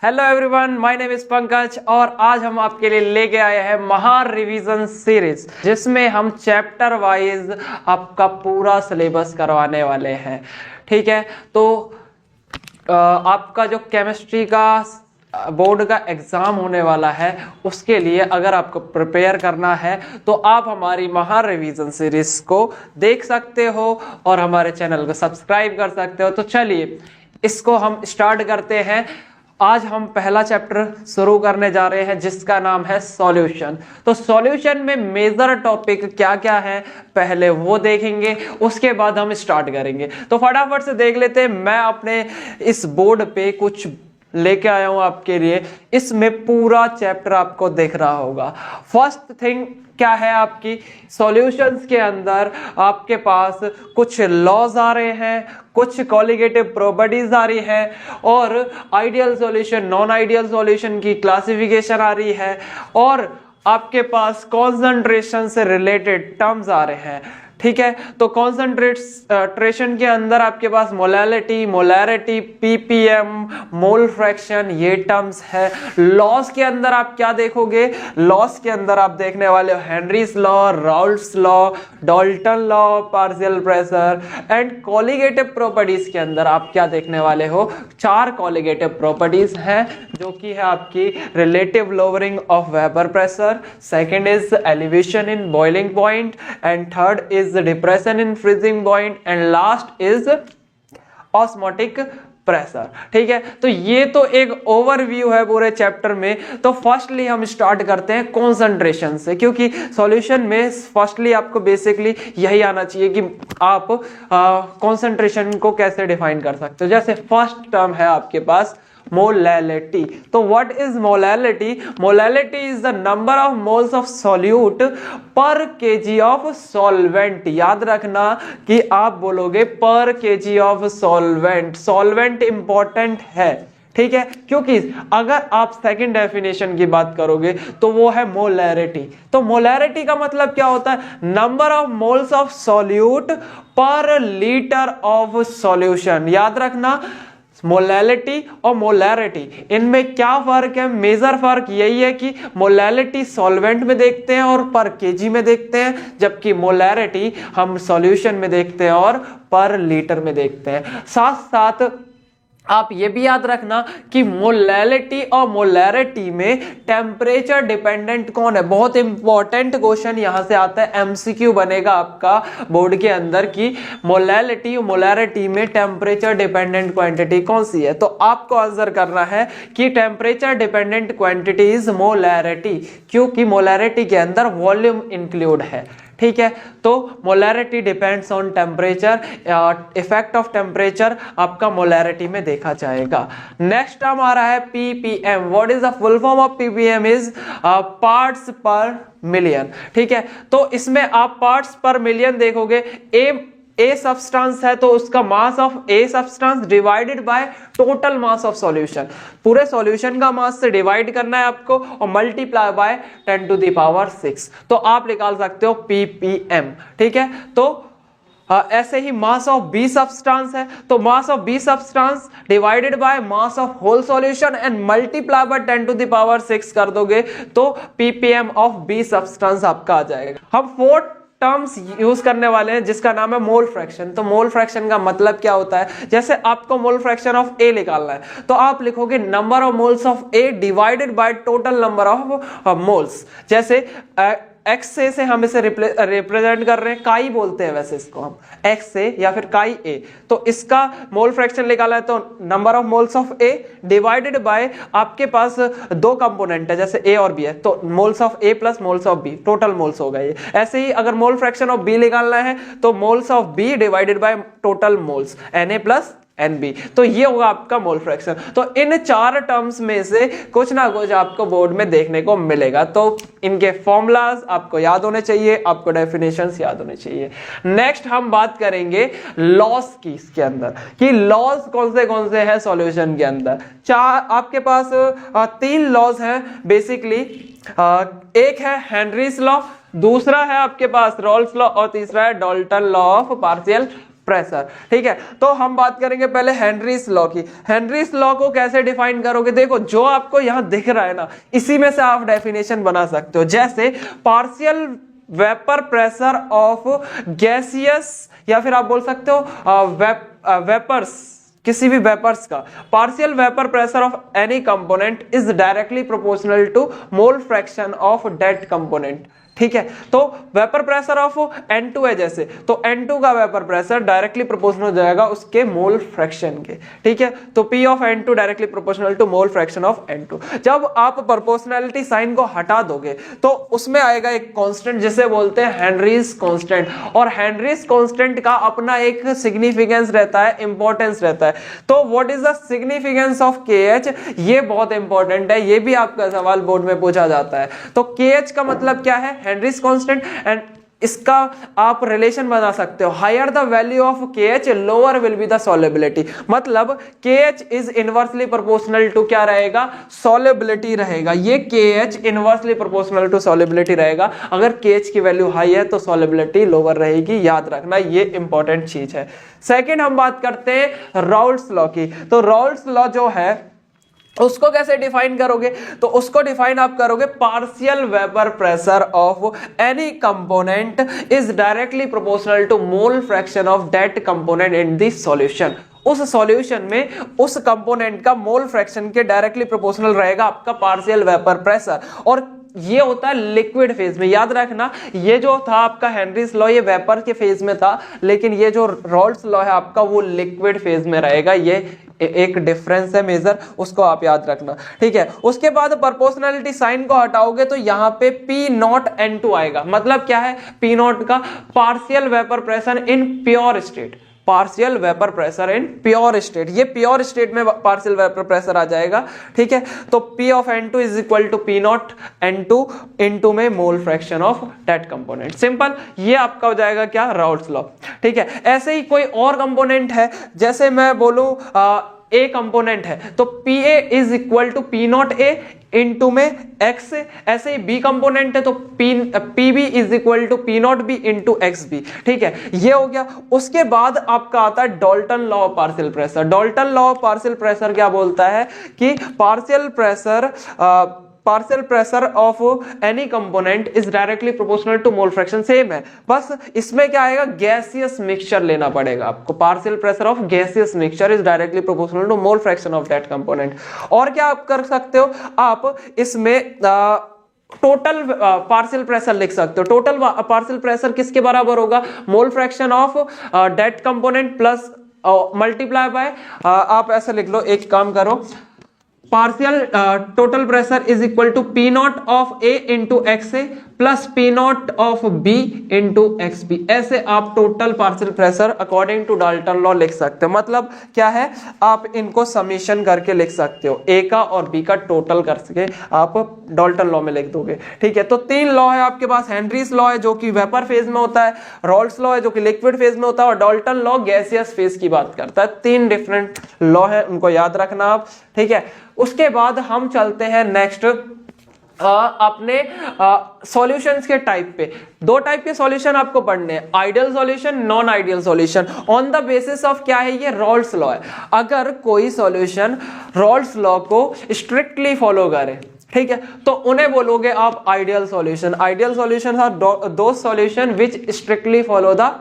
Hello everyone, my name is Pankaj और आज हम आपके लिए लेके आए हैं महान रिवीजन सीरीज, जिसमें हम चैप्टर वाइज आपका पूरा सिलेबस करवाने वाले हैं। ठीक है, तो आपका जो केमिस्ट्री का बोर्ड का एग्जाम होने वाला है, उसके लिए अगर आपको प्रिपेयर करना है तो आप हमारी महान रिवीजन सीरीज को देख सकते हो और हमारे चैनल को सब्सक्राइब कर सकते हो। तो चलिए इसको हम स्टार्ट करते हैं। आज हम पहला चैप्टर शुरू करने जा रहे हैं जिसका नाम है सॉल्यूशन। तो सॉल्यूशन में मेजर टॉपिक क्या क्या है पहले वो देखेंगे, उसके बाद हम स्टार्ट करेंगे। तो फटाफट से देख लेते हैं। मैं अपने इस बोर्ड पे कुछ लेके आया हूं आपके लिए, इसमें पूरा चैप्टर आपको दिख रहा होगा। फर्स्ट थिंग क्या है, आपकी सॉल्यूशंस के अंदर आपके पास कुछ लॉज आ रहे हैं, कुछ कॉलिगेटिव प्रॉपर्टीज आ रही है और ideal solution non ideal solution की क्लासिफिकेशन आ रही है और आपके पास कॉन्सेंट्रेशन से रिलेटेड टर्म्स आ रहे हैं। ठीक है, तो कॉन्सेंट्रेशन के अंदर आपके पास मोलैरिटी, पीपीएम, मोल फ्रैक्शन, ये टर्म्स है। लॉस के अंदर आप क्या देखोगे? लॉस के अंदर आप देखने वाले हो Henry's law, Raoult's law, Dalton law, partial pressure and colligative properties के अंदर आप क्या देखने वाले हो? 4 कॉलिगेटिव प्रॉपर्टीज हैं, जो कि है आपकी relative lowering of vapour pressure, second is elevation in boiling point and third is depression in freezing point and last is osmotic pressure. ठीक है, तो ये तो एक ओवरव्यू है पूरे चैप्टर में। तो फर्स्टली हम स्टार्ट करते हैं कंसंट्रेशन से, क्योंकि सॉल्यूशन में फर्स्टली आपको बेसिकली यही आना चाहिए कि आप कंसंट्रेशन को कैसे डिफाइन कर सकते हो। जैसे फर्स्ट टर्म है आपके पास मोलैलिटी। तो what is molality? Molality is the number of moles of solute पर केजी ऑफ सॉल्वेंट। याद रखना कि आप बोलोगे पर KG of solvent. Solvent important है, ठीक है, क्योंकि अगर आप सेकंड डेफिनेशन की बात करोगे तो वो है मोलैरिटी। तो मोलैरिटी का मतलब क्या होता है? Number of moles of solute पर लीटर ऑफ सॉल्यूशन। याद रखना, मोलैलिटी और मोलैरिटी, इनमें क्या फर्क है? मेजर फर्क यही है कि मोलैलिटी सॉल्वेंट में देखते हैं और पर केजी में देखते हैं, जबकि मोलैरिटी हम सॉल्यूशन में देखते हैं और पर लीटर में देखते हैं। साथ साथ आप ये भी याद रखना कि मोलैलिटी और मोलैरिटी में टेम्परेचर डिपेंडेंट कौन है? बहुत इंपॉर्टेंट क्वेश्चन यहां से आता है, एमसीक्यू बनेगा आपका बोर्ड के अंदर कि मोलैलिटी और मोलैरिटी में टेम्परेचर डिपेंडेंट क्वांटिटी कौन सी है। तो आपको आंसर करना है कि temperature dependent quantity is molarity, क्योंकि मोलैरिटी के अंदर वॉल्यूम इंक्लूड है। ठीक है, तो molarity depends on temperature, effect of temperature आपका मोलैरिटी में देखा जाएगा। नेक्स्ट टर्म आ रहा है ppm. What is the full form of ppm? Is parts पर मिलियन। ठीक है, तो इसमें आप पार्ट्स पर मिलियन देखोगे। ए सब्सटेंस है तो उसका mass of a substance divided by total mass of solution. पूरे सॉल्यूशन का मास से डिवाइड करना है आपको और multiply by 10 to the power 6, तो आप निकाल सकते हो पीपीएम। ठीक है, तो ऐसे ही मास ऑफ बी सब्सटेंस है तो mass of B substance divided by mass of whole solution and multiply by 10 to the power 6 कर दोगे तो पीपीएम ऑफ बी सब्सटेंस आपका आ जाएगा। हम फोर्थ टर्म्स यूज करने वाले हैं जिसका नाम है मोल फ्रैक्शन। तो मोल फ्रैक्शन का मतलब क्या होता है? जैसे आपको मोल फ्रैक्शन ऑफ ए निकालना है तो आप लिखोगे number of moles of A divided by total number of moles. जैसे एक्स से हम इसे रिप्रेजेंट कर रहे हैं, काई बोलते हैं वैसे इसको हम, एक्स से या फिर काई ए। तो इसका मोल फ्रैक्शन निकाला है तो number of moles of A divided by आपके पास 2 कंपोनेंट है, जैसे ए और बी है, तो moles of A plus moles of B, total moles होगा ये। ऐसे ही अगर मोल फ्रैक्शन ऑफ बी निकालना है तो moles of B divided by total moles, Na plus NB, तो ये होगा आपका मोल फ्रैक्शन। तो इन 4 टर्म्स में से कुछ ना कुछ आपको बोर्ड में देखने को मिलेगा। तो इनके फॉर्मूलाज आपको याद होने चाहिए, आपको डेफिनेशंस याद होने चाहिए। नेक्स्ट हम बात करेंगे लॉस की, इसके अंदर कि लॉस कौन से हैं सॉल्यूशन के अंदर। 4 आपके पास 3 लॉज हैं बेसिकली। एक है हेनरीज लॉ, दूसरा है आपके पास रॉल्स लॉ और तीसरा है Dalton law of partial pressure. ठीक है, तो हम बात करेंगे पहले हेनरीज लॉ की। हेनरीज लॉ को कैसे डिफाइन करोगे? देखो, जो आपको यहां दिख रहा है ना, इसी में से आप डेफिनेशन बना सकते हो। जैसे partial vapour pressure of gaseous, या फिर आप बोल सकते हो वेपर्स, किसी भी वेपर्स का partial vapour pressure of any component is directly proportional to mole fraction of that component. ठीक है, तो वेपर प्रेशर ऑफ N2 है जैसे, तो N2 का वेपर प्रेशर डायरेक्टली प्रोपोर्शनल हो जाएगा उसके मोल फ्रैक्शन के। ठीक है, तो P of N2 directly proportional to mole fraction of N2। जब आप प्रोपोर्शनैलिटी साइन को हटा दोगे तो उसमें आएगा एक कांस्टेंट जिसे बोलते हैं हेनरीज कांस्टेंट, और हेनरीज कांस्टेंट का अपना एक सिग्निफिकेंस रहता है, इंपॉर्टेंस रहता है। तो what is the significance of KH? ये बहुत इंपॉर्टेंट है, ये भी आपका सवाल बोर्ड में पूछा जाता है। तो KH का मतलब क्या है? Henrys constant. एंड इसका आप रिलेशन बना सकते हो, higher the value of KH lower will be the solubility. मतलब KH is inversely proportional to क्या रहेगा? सॉल्युबिलिटी रहेगा। ये KH inversely proportional to solubility रहेगा। अगर KH की वैल्यू हाई है तो सॉल्युबिलिटी लोअर रहेगी, याद रखना, ये इंपॉर्टेंट चीज है। सेकेंड हम बात करते हैं राउल्ट्स लॉ की। तो राउल्ट्स लॉ जो है उसको कैसे डिफाइन करोगे? तो उसको डिफाइन आप करोगे, partial vapour pressure of any component is directly proportional to mole fraction of that component in the solution. उस सॉल्यूशन में उस कंपोनेंट का मोल फ्रैक्शन के डायरेक्टली प्रोपोर्शनल रहेगा आपका पार्शियल वेपर प्रेशर। और ये होता है लिक्विड फेज में, याद रखना। ये जो था आपका हेनरीज लॉ, ये वेपर के फेज में था, लेकिन ये जो राउल्ट्स लॉ है आपका, वो लिक्विड फेज में रहेगा। ये एक डिफरेंस है मेजर, उसको आप याद रखना। ठीक है, उसके बाद प्रोपोर्शनैलिटी साइन को हटाओगे तो यहाँ पे P0N2 आएगा। मतलब क्या है? P0 का partial vapour pressure in pure state, partial vapour pressure in pure state. ये प्योर स्टेट में पार्शियल वेपर प्रेशर आ जाएगा। ठीक है, तो P of N2 is equal to P0N2 into में mole fraction of that component. Simple, ये आपका हो जाएगा क्या? Raoult's law. ठीक है, ऐसे ही कोई और कंपोनेंट है, जैसे मैं बोलूं A कंपोनेंट है तो PA is equal to P0A into में X। ऐसे ही B कंपोनेंट है तो PB is equal to P0B into XB। ठीक है, ये हो गया। उसके बाद आपका आता है Dalton law of partial pressure. Dalton law of partial pressure क्या बोलता है कि partial pressure of any component is directly proportional to mole fraction. Same है, बस इसमें क्या आएगा? गैसियस मिक्सचर लेना पड़ेगा आपको। Partial pressure of gaseous mixture is directly proportional to mole fraction of that component. और क्या आप कर सकते हो? आप इसमें टोटल पार्शियल प्रेशर लिख सकते हो। टोटल पार्शियल प्रेशर किसके बराबर होगा? Mole fraction of that component plus multiply by, आप ऐसा लिख लो, एक काम करो, partial total pressure is equal to P0 of A into XA plus P0 of B into XB। ऐसे आप total partial pressure according to Dalton law लिख सकते हो। मतलब क्या है? आप इनको समीशन करके लिख सकते हो, A का और B का टोटल करके आप डाल्टन लॉ में लिख दोगे। ठीक है, तो तीन लॉ है आपके पास। हेनरीज लॉ है जो कि वेपर फेज में होता है, राउल्ट्स लॉ है जो कि लिक्विड फेज में होता है, और डाल्टन लॉ गैसियस फेज की बात करता है। तीन डिफरेंट लॉ है, उनको याद रखना आप। ठीक है, उसके बाद हम चलते हैं नेक्स्ट अपने सॉल्यूशंस के टाइप पे। दो टाइप के सॉल्यूशन आपको पढ़ने हैं, ideal solution, non ideal solution, on the basis of क्या है? ये राउल्ट्स लॉ है। अगर कोई सॉल्यूशन राउल्ट्स लॉ को स्ट्रिक्टली फॉलो करे, ठीक है, तो उन्हें बोलोगे आप ideal solution. Ideal solution are those solution which strictly follow the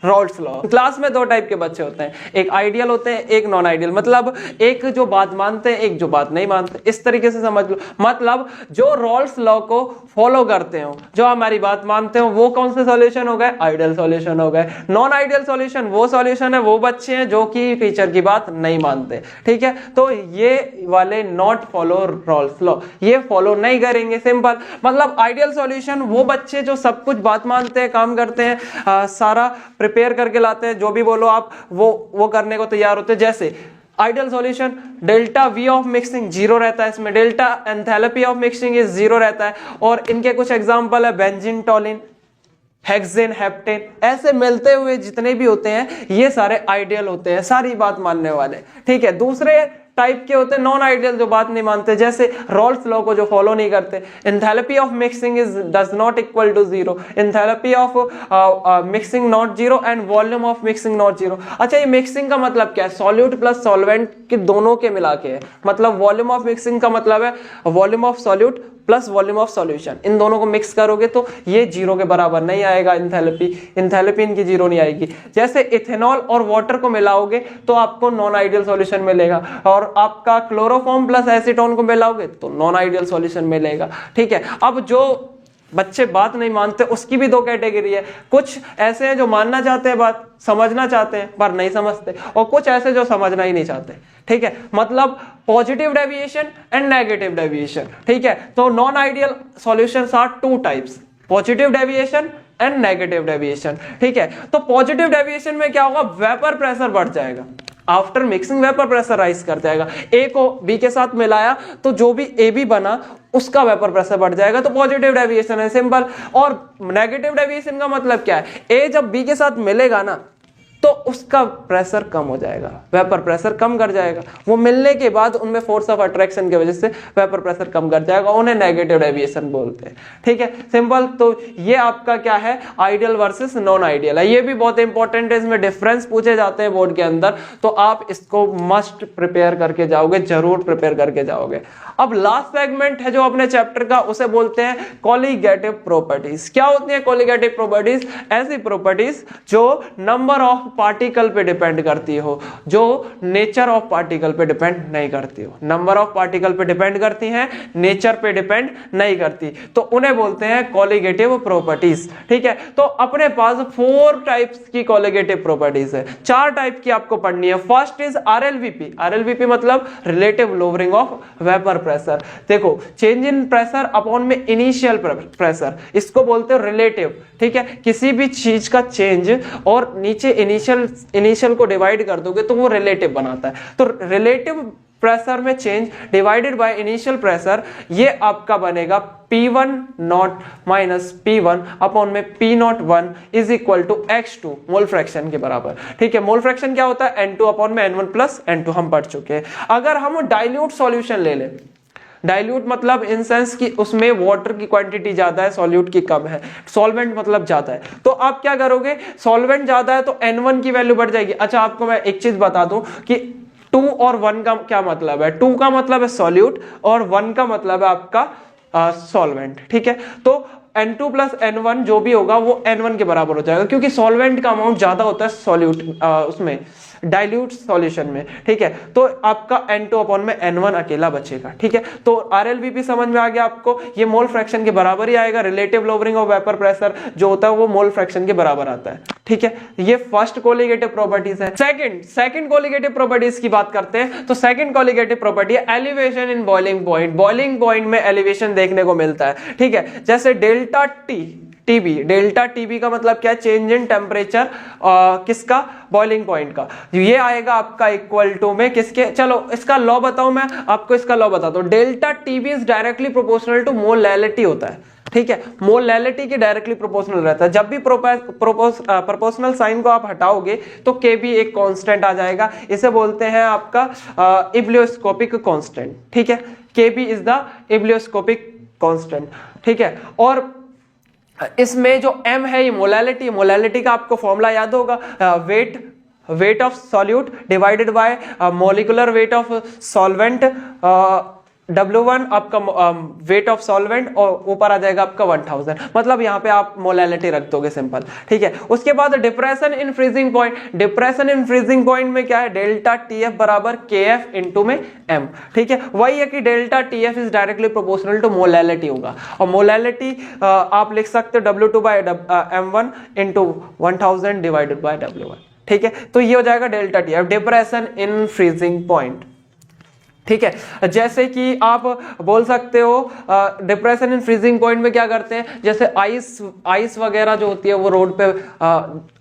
Raoult's law. Class में दो टाइप के बच्चे होते हैं, एक आइडियल होते हैं, एक नॉन आइडियल। मतलब एक जो बात मानते हैं, एक जो बात नहीं मानते। इस तरीके से समझ लो। मतलब जो राउल्ट्स लॉ को फॉलो करते हो, जो हमारी बात मानते हो, वो कौन से सॉल्यूशन हो गए? आइडियल सॉल्यूशन हो गए। नॉन आइडियल सॉल्यूशन वो सॉल्यूशन है, वो बच्चे हैं जो कि टीचर की बात नहीं मानते। ठीक है, तो ये वाले नॉट फॉलो राउल्ट्स लॉ, ये फॉलो नहीं करेंगे। सिंपल, मतलब आइडियल सॉल्यूशन वो बच्चे जो सब कुछ बात मानते हैं, काम करते हैं, सारा प्रिपेयर करके लाते हैं, जो भी बोलो आप वो करने को तैयार होते हैं। जैसे ideal solution, delta V of mixing zero रहता है, इसमें delta enthalpy of mixing is zero रहता है। और इनके कुछ एग्जांपल है बेंजीन, टॉलिन, हेक्सेन, हेप्टेन। ऐसे मिलते हुए जितने भी होते हैं ये सारे आइडियल होते हैं, सारी बात मानने वाले। ठीक है, दूसरे टाइप के होते हैं नॉन आइडियल, जो बात नहीं मानते, जैसे रॉल्स लॉ को जो फॉलो नहीं करते। Enthalpy of mixing is does not equal to zero, enthalpy of mixing not zero and volume of mixing not zero. अच्छा, ये मिक्सिंग का मतलब क्या है? सॉल्यूट प्लस सॉल्वेंट के दोनों के मिला के है, मतलब वॉल्यूम ऑफ मिक्सिंग का मतलब है volume of solute plus volume of solution, इन दोनों को मिक्स करोगे तो ये जीरो के बराबर नहीं आएगा। एंथैल्पी इनकी जीरो नहीं आएगी। जैसे इथेनॉल और वाटर को मिलाओगे तो आपको नॉन आइडियल सॉल्यूशन मिलेगा, और आपका क्लोरोफॉर्म प्लस एसीटोन को मिलाओगे तो नॉन आइडियल सॉल्यूशन मिलेगा। ठीक है, अब जो बच्चे बात नहीं मानते उसकी भी दो कैटेगरी है। कुछ ऐसे हैं जो मानना चाहते हैं, बात समझना चाहते हैं पर नहीं समझते, और कुछ ऐसे जो समझना ही नहीं चाहते। ठीक है, मतलब positive deviation and negative deviation. ठीक है, तो non ideal solutions are two types, positive deviation and negative deviation. ठीक है, तो पॉजिटिव डेविएशन में क्या होगा? वेपर प्रेशर बढ़ जाएगा, after mixing vapour pressure rise कर जाएगा। ए को बी के साथ मिलाया तो जो भी ए बी बना उसका वेपर प्रेशर बढ़ जाएगा, तो पॉजिटिव डेविएशन है, सिंपल। और नेगेटिव डेविएशन का मतलब क्या है? ए जब बी के साथ मिलेगा ना तो उसका प्रेशर कम हो जाएगा, वेपर प्रेशर कम कर जाएगा। वो मिलने के बाद उनमें फोर्स ऑफ अट्रैक्शन की वजह से वेपर प्रेशर कम कर जाएगा, उन्हें नेगेटिव डेविएशन बोलते हैं। ठीक है, सिंपल। तो ये आपका क्या है? आइडियल वर्सेस नॉन आइडियल है। ये भी बहुत इंपॉर्टेंट है, इसमें डिफरेंस पूछे जाते हैं बोर्ड के अंदर, तो आप इसको मस्ट प्रिपेयर करके जाओगे, जरूर प्रिपेयर करके जाओगे। अब लास्ट सेगमेंट है जो अपने चैप्टर का, उसे बोलते हैं कोलिगेटिव प्रॉपर्टीज। क्या होती है कोलिगेटिव प्रॉपर्टीज? ऐसी प्रॉपर्टीज जो नंबर ऑफ पार्टिकल पे डिपेंड करती हो, जो नेचर ऑफ पार्टिकल पे डिपेंड नहीं करती हो। नंबर ऑफ पार्टिकल पे डिपेंड करती हैं, नेचर पे डिपेंड नहीं करती, तो उन्हें बोलते हैं कोलिगेटिव प्रॉपर्टीज। ठीक है, तो अपने पास 4 टाइप्स की कोलिगेटिव प्रॉपर्टीज है, 4 टाइप की आपको पढ़नी है। First is आरएलवीपी। आरएलवीपी मतलब relative lowering of vapour pressure. देखो, चेंज इन प्रेशर अपॉन में इनिशियल प्रेशर, इसको बोलते हो रिलेटिव। ठीक है, किसी भी चीज का चेंज और नीचे इनिशियल को डिवाइड कर दोगे तो वो रिलेटिव बनाता है। तो रिलेटिव प्रेशर में change divided by initial pressure, ये आपका बनेगा P1 naught minus P1 upon में P naught 1 is equal to X2 mole fraction के बराबर। ठीक है, मोल फ्रैक्शन क्या होता है? N2 अपॉन में N1 प्लस N2, हम पढ़ चुके हैं। अगर हम डाइल्यूट सॉल्यूशन ले लें, डाइल्यूट मतलब इन सेंस कि उसमें वाटर की क्वांटिटी ज्यादा है, सॉल्यूट की कम है, सॉल्वेंट मतलब ज्यादा है, तो आप क्या करोगे? सॉल्वेंट ज्यादा है तो N1 की वैल्यू बढ़ जाएगी। अच्छा, आपको मैं एक चीज बता दूं कि 2 और 1 का क्या मतलब है? 2 का मतलब है सॉल्यूट और 1 का मतलब है आपका सॉल्वेंट। ठीक है, तो N2 प्लस N1 जो भी होगा वो N1 के बराबर हो जाएगा, क्योंकि सॉल्वेंट का अमाउंट ज्यादा होता है सॉल्यूट उसमें डाइल्यूट सॉल्यूशन में। ठीक है, तो आपका N2 अपॉन में N1 अकेला बचेगा। ठीक है, तो आरएलवीपी समझ में आ गया आपको, ये मोल फ्रैक्शन के बराबर ही आएगा। Relative lowering of vapour pressure जो होता है वो मोल फ्रैक्शन के बराबर आता है। ठीक है, ये फर्स्ट कोलिगेटिव प्रॉपर्टीज है। सेकंड कोलिगेटिव प्रॉपर्टीज की बात करते हैं, तो सेकंड कोलिगेटिव प्रॉपर्टी है elevation in boiling point. Boiling point में एलिवेशन देखने को मिलता है। ठीक है, जैसे डेल्टा टीबी, डेल्टा टीबी का मतलब क्या है? चेंज इन टेम्परेचर किसका? बॉइलिंग पॉइंट का। ये आएगा आपका इक्वल टू में किसके? चलो इसका लॉ बताऊं, मैं आपको इसका लॉ बताता हूं। Delta TB is directly proportional to molality होता है। ठीक है, मोलैलिटी के डायरेक्टली प्रोपोर्शनल रहता है। जब भी प्रोपोर्शनल साइन को आप हटाओगे तो केबी एक कांस्टेंट आ जाएगा, इसे बोलते हैं आपका इब्लियोस्कोपिक कांस्टेंट। ठीक है, केबी इज द इब्लियोस्कोपिक कांस्टेंट। ठीक है, और इसमें जो m है ये मोलैलिटी का आपको फॉर्मूला याद होगा, weight of solute divided by molecular weight of solvent, W1 आपका वेट ऑफ सॉल्वेंट और ऊपर आ जाएगा आपका 1000, मतलब यहाँ पे आप मोलैलिटी रख दोगे, सिंपल। ठीक है, उसके बाद depression in freezing point. Depression in freezing point में क्या है? डेल्टा TF बराबर KF इंटू में M। ठीक है, वही है कि delta TF is directly proportional to molality होगा, और मोलैलिटी आप लिख सकते हो W2 bye M1 into 1000 divided by W1। ठीक है, तो ये हो जाएगा delta TF, depression in freezing point. ठीक है, जैसे कि आप बोल सकते हो डिप्रेशन इन फ्रीजिंग पॉइंट में क्या करते हैं? जैसे आइस वगैरह जो होती है वो रोड पे,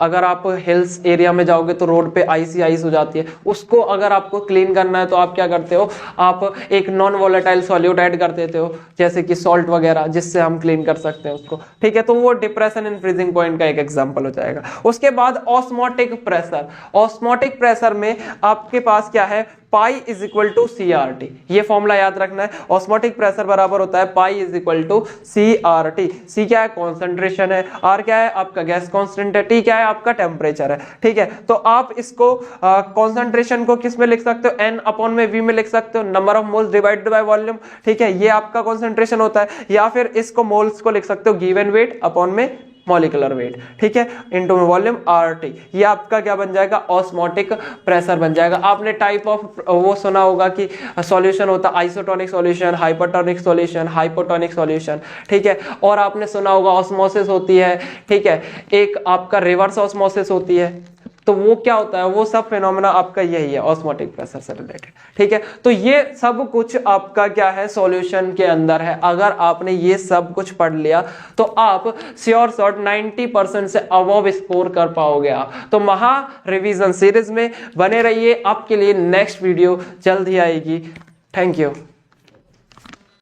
अगर आप हिल्स एरिया में जाओगे तो रोड पे आइस हो जाती है, उसको अगर आपको क्लीन करना है तो आप क्या करते हो? आप एक नॉन वोलेटाइल सॉल्यूट ऐड कर देते हो, जैसे कि सॉल्ट वगैरह, जिससे हम क्लीन कर सकते हैं उसको। ठीक है, तो वो डिप्रेशन इन फ्रीजिंग पॉइंट का एक एग्जाम्पल हो जाएगा। उसके बाद ऑस्मोटिक प्रेशर। ऑस्मोटिक प्रेशर में आपके पास क्या है? Pi is equal to C R T. ये फॉर्मूला याद रखना है। ऑस्मोटिक प्रेशर बराबर होता है pi is equal to C R T. C क्या है? कॉन्सेंट्रेशन है, आर क्या है? आपका गैस कांस्टेंट है, टी क्या है? आपका टेम्परेचर है। ठीक है, तो आप इसको कॉन्सेंट्रेशन को किस में लिख सकते हो? एन अपॉन में वी में लिख सकते हो, number of moles divided by volume. ठीक है, ये आपका कॉन्सेंट्रेशन होता है। या फिर इसको मोल्स को लिख सकते हो गिवन वेट अपॉन में मॉलिक्यूलर वेट। ठीक है, इनटू वॉल्यूम आर टी। ये आपका क्या बन जाएगा? ऑस्मोटिक प्रेशर बन जाएगा। आपने टाइप ऑफ वो सुना होगा कि सॉल्यूशन होता है isotonic solution, hypertonic solution, hypotonic solution. ठीक है, और आपने सुना होगा ऑस्मोसिस होती है। ठीक है, एक आपका रिवर्स ऑस्मोसिस होती है। तो वो क्या होता है? वो सब फिनोमेना आपका यही है, ऑस्मोटिक प्रेशर से रिलेटेड। ठीक है, तो ये सब कुछ आपका क्या है? सॉल्यूशन के अंदर है। अगर आपने ये सब कुछ पढ़ लिया तो आप श्योर शॉट 90% से अबव स्कोर कर पाओगे आप। तो महा रिवीजन सीरीज में बने रहिए, आपके लिए नेक्स्ट वीडियो जल्द ही आएगी। Thank you.